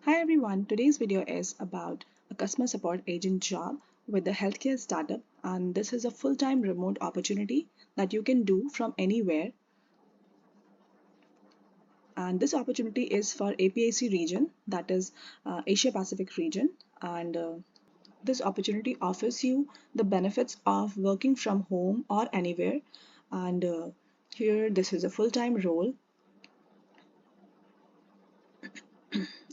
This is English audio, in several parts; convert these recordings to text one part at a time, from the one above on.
Hi everyone, today's video is about a customer support agent job with a healthcare startup, and this is a full-time remote opportunity that you can do from anywhere. And this opportunity is for APAC region, that is Asia Pacific region, and this opportunity offers you the benefits of working from home or anywhere. And here this is a full-time role,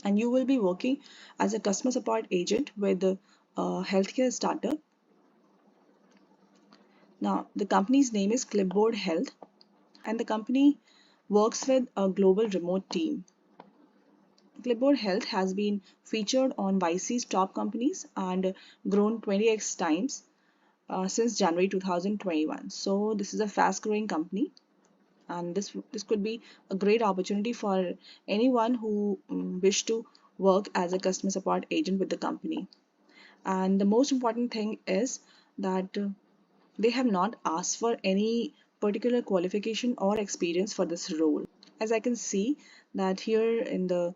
and you will be working as a customer support agent with a healthcare startup. Now, the company's name is CLipboard Health, and the company works with a global remote team. CLipboard Health has been featured on YC's top companies and grown 20x times since January 2021. So this is a fast-growing company, and this could be a great opportunity for anyone who wish to work as a customer support agent with the company. And the most important thing is that they have not asked for any particular qualification or experience for this role. As I can see that here in the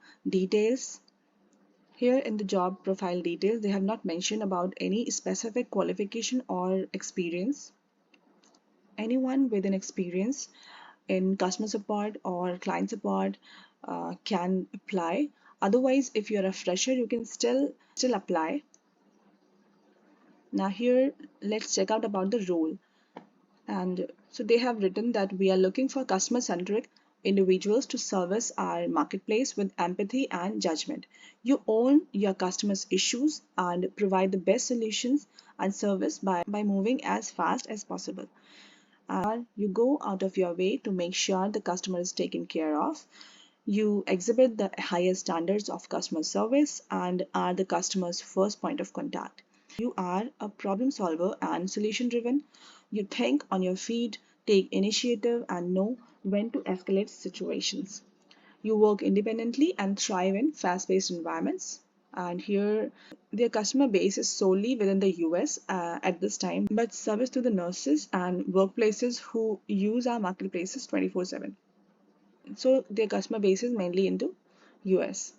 job profile details, they have not mentioned about any specific qualification or experience. Anyone with an experience in customer support or client support can apply. Otherwise, if you're a fresher, you can still apply. Now here, let's check out about the role. And so they have written that we are looking for customer-centric individuals to service our marketplace with empathy and judgment. You own your customers' issues and provide the best solutions and service by moving as fast as possible. You go out of your way to make sure the customer is taken care of. You exhibit the highest standards of customer service and are the customer's first point of contact. You are a problem solver and solution driven. You think on your feet, take initiative, and know when to escalate situations. You work independently and thrive in fast paced environments. And here, their customer base is solely within the US at this time, but service to the nurses and workplaces who use our marketplaces 24/7. So their customer base is mainly into US.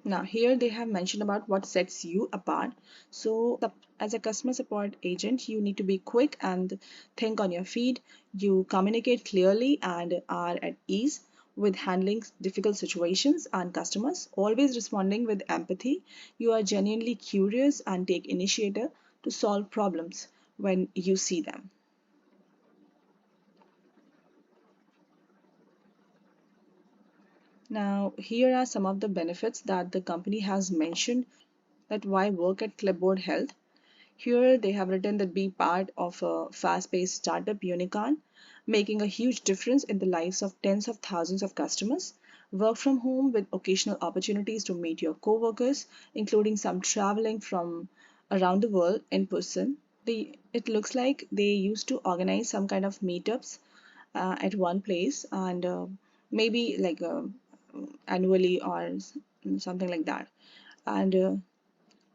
Now here they have mentioned about what sets you apart. So as a customer support agent, you need to be quick and think on your feet. You communicate clearly and are at ease with handling difficult situations and customers, always responding with empathy. You are genuinely curious and take initiative to solve problems when you see them. Now, here are some of the benefits that the company has mentioned that why work at CLipboard Health. Here they have written that be part of a fast-paced startup unicorn, making a huge difference in the lives of tens of thousands of customers. Work from home with occasional opportunities to meet your co-workers, including some traveling from around the world in person. It looks like they used to organize some kind of meetups at one place and maybe like annually or something like that. And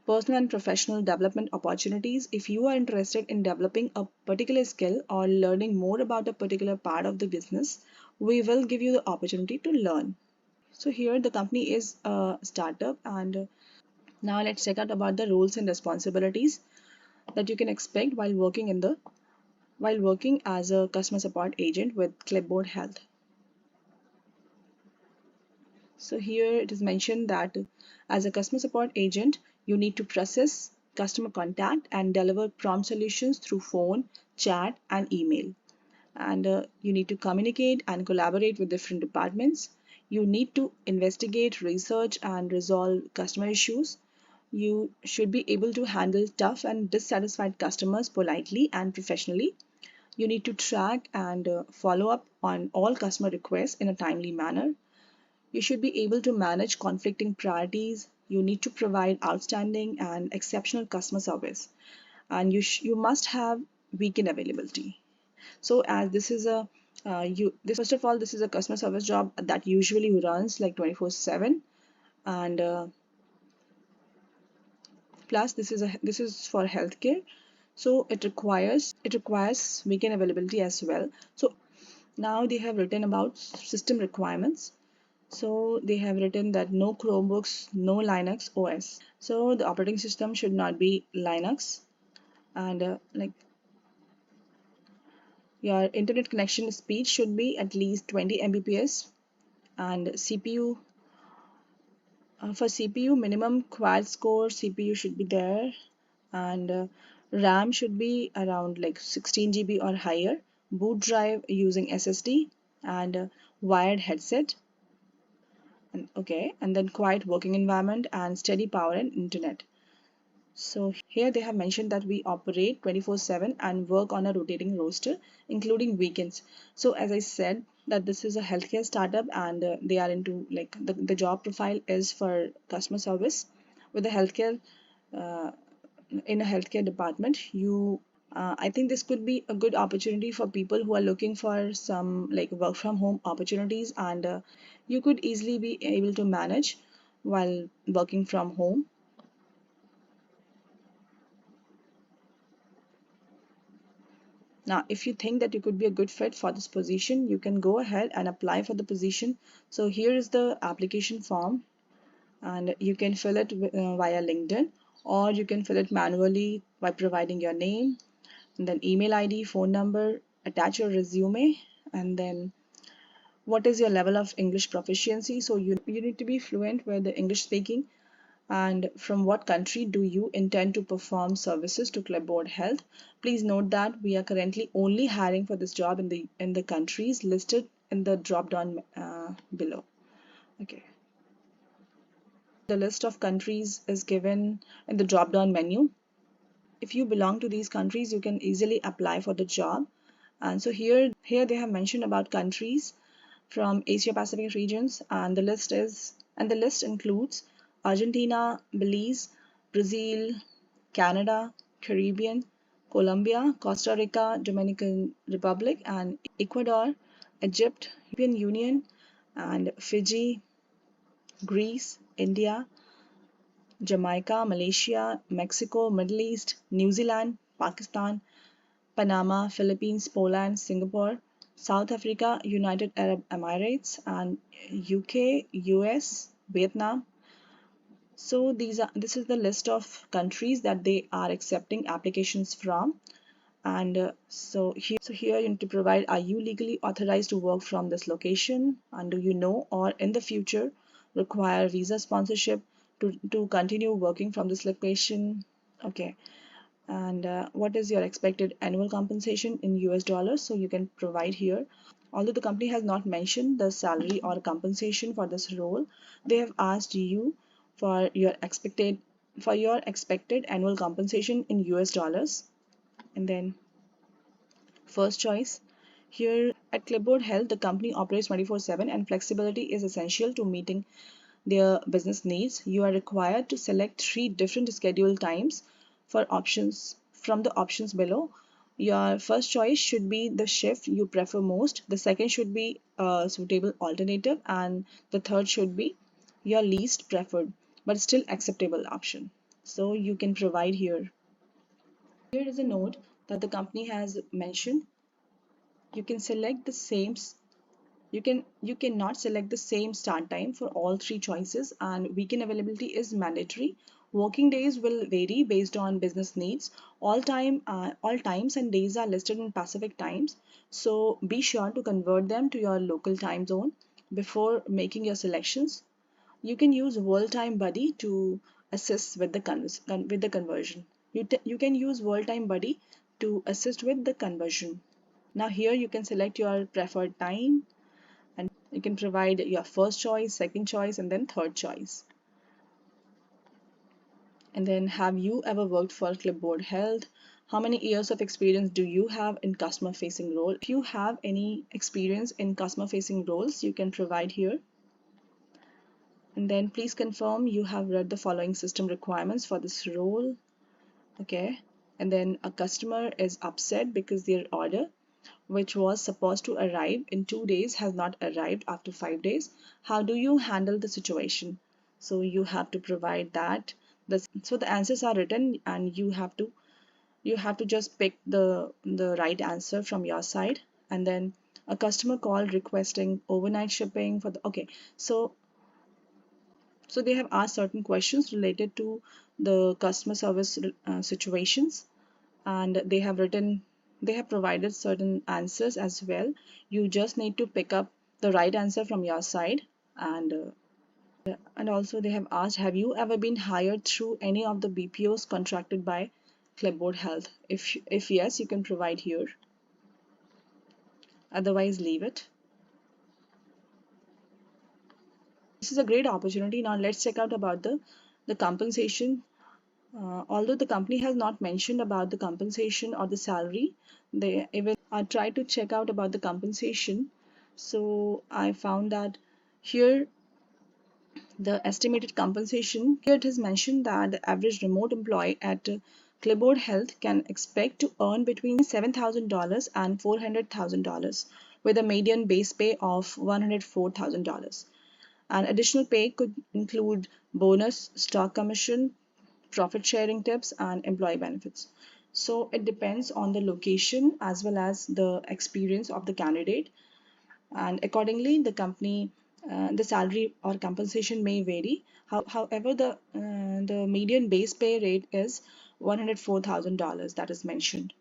personal and professional development opportunities. If you are interested in developing a particular skill or learning more about a particular part of the business, we will give you the opportunity to learn. So here the company is a startup, and now let's check out about the roles and responsibilities that you can expect while working as a customer support agent with CLipboard Health. So here it is mentioned that as a customer support agent, you need to process customer contact and deliver prompt solutions through phone, chat, and email. And you need to communicate and collaborate with different departments. You need to investigate, research, and resolve customer issues. You should be able to handle tough and dissatisfied customers politely and professionally. You need to track and follow up on all customer requests in a timely manner. You should be able to manage conflicting priorities. You need to provide outstanding and exceptional customer service. And you must have weekend availability. So as this is a first of all, this is a customer service job that usually runs like 24/7, and plus this is for healthcare, so it requires weekend availability as well. So now they have written about system requirements. So they have written that no Chromebooks, no Linux OS. So the operating system should not be Linux, and like your internet connection speed should be at least 20 Mbps, and CPU, for CPU minimum quad core CPU should be there, and RAM should be around like 16 GB or higher, boot drive using SSD, and wired headset, and okay, and then quiet working environment and steady power and internet. So here they have mentioned that we operate 24/7 and work on a rotating roster, including weekends. So as I said, that this is a healthcare startup, and they are into like the job profile is for customer service with the healthcare, uh, in a healthcare department. I think this could be a good opportunity for people who are looking for some like work from home opportunities, and you could easily be able to manage while working from home. Now, if you think that you could be a good fit for this position, you can go ahead and apply for the position. So here is the application form, and you can fill it via LinkedIn, or you can fill it manually by providing your name, and then email ID, phone number, attach your resume, and then what is your level of English proficiency. So you need to be fluent with the English speaking, and from what country do you intend to perform services to Clipboard Health. Please note that we are currently only hiring for this job in the countries listed in the drop down below. Okay, the list of countries is given in the drop down menu. If you belong to these countries, you can easily apply for the job. And so here they have mentioned about countries from Asia Pacific regions, and the list includes Argentina, Belize, Brazil, Canada, Caribbean, Colombia, Costa Rica, Dominican Republic, and Ecuador, Egypt, European Union, and Fiji, Greece, India, Jamaica, Malaysia, Mexico, Middle East, New Zealand, Pakistan, Panama, Philippines, Poland, Singapore, South Africa, United Arab Emirates, and UK, US, Vietnam. So this is the list of countries that they are accepting applications from. And here you need to provide, are you legally authorized to work from this location, and do you know or in the future require visa sponsorship to continue working from this location. Okay, and what is your expected annual compensation in US dollars, so you can provide here. Although the company has not mentioned the salary or compensation for this role, they have asked you for your expected annual compensation in US dollars. And then first choice, here at Clipboard Health, the company operates 24/7 and flexibility is essential to meeting their business needs. You are required to select 3 different schedule times for options from the options below. Your first choice should be the shift you prefer most, the second should be a suitable alternative, and the third should be your least preferred but still acceptable option. So you can provide here. Here is a note that the company has mentioned. You can select the same you cannot select the same start time for all 3 choices, and weekend availability is mandatory. Working days will vary based on business needs. All times and days are listed in Pacific times, so be sure to convert them to your local time zone before making your selections. You can use World Time Buddy to assist with the conversion. You can use World Time Buddy to assist with the conversion. Now here you can select your preferred time, and you can provide your first choice, second choice, and then third choice. And then, have you ever worked for Clipboard Health? How many years of experience do you have in customer facing role? If you have any experience in customer facing roles, you can provide here. And then please confirm you have read the following system requirements for this role. Okay. And then a customer is upset because their order, which was supposed to arrive in 2 days, has not arrived after 5 days. How do you handle the situation? So you have to provide that. So the answers are written, and you have to just pick the right answer from your side. And then a customer call requesting overnight shipping for the okay. So they have asked certain questions related to the customer service situations, and they have provided certain answers as well. You just need to pick up the right answer from your side. And also they have asked, have you ever been hired through any of the BPOs contracted by Clipboard Health? If yes, you can provide here. Otherwise, leave it. This is a great opportunity. Now let's check out about the compensation. Although the company has not mentioned about the compensation or the salary, they even I tried to check out about the compensation. So I found that here the estimated compensation, here it is mentioned that the average remote employee at Clipboard Health can expect to earn between $7,000 and $400,000 with a median base pay of $104,000. And additional pay could include bonus, stock commission, profit sharing tips, and employee benefits. So it depends on the location as well as the experience of the candidate, and accordingly the salary or compensation may vary. However, the median base pay rate is $104,000 that is mentioned.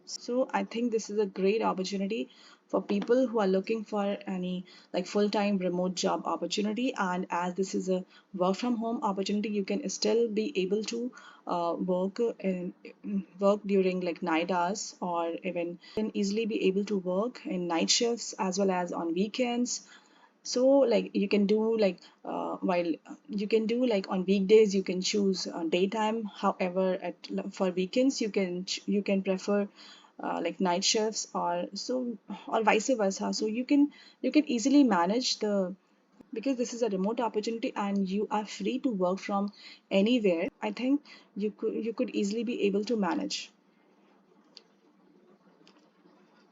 So I think this is a great opportunity for people who are looking for any like full-time remote job opportunity. And as this is a work from home opportunity, you can still be able to work during like night hours, or even can easily be able to work in night shifts as well as on weekends. So like you can do like while you can do like on weekdays you can choose daytime. However, for weekends you can prefer like night shifts, or vice versa. So you can easily manage the because this is a remote opportunity and you are free to work from anywhere. I think you could easily be able to manage.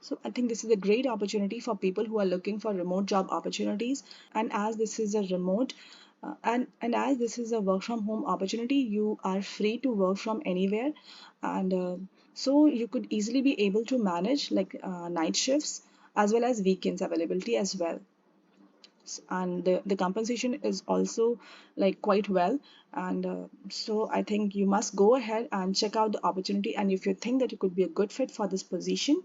So I think this is a great opportunity for people who are looking for remote job opportunities. And as this is a remote and as this is a work from home opportunity, you are free to work from anywhere. And so you could easily be able to manage like night shifts as well as weekends availability as well. And the compensation is also like quite well. And so I think you must go ahead and check out the opportunity, and if you think that you could be a good fit for this position,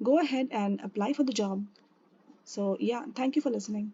go ahead and apply for the job. So, yeah, thank you for listening.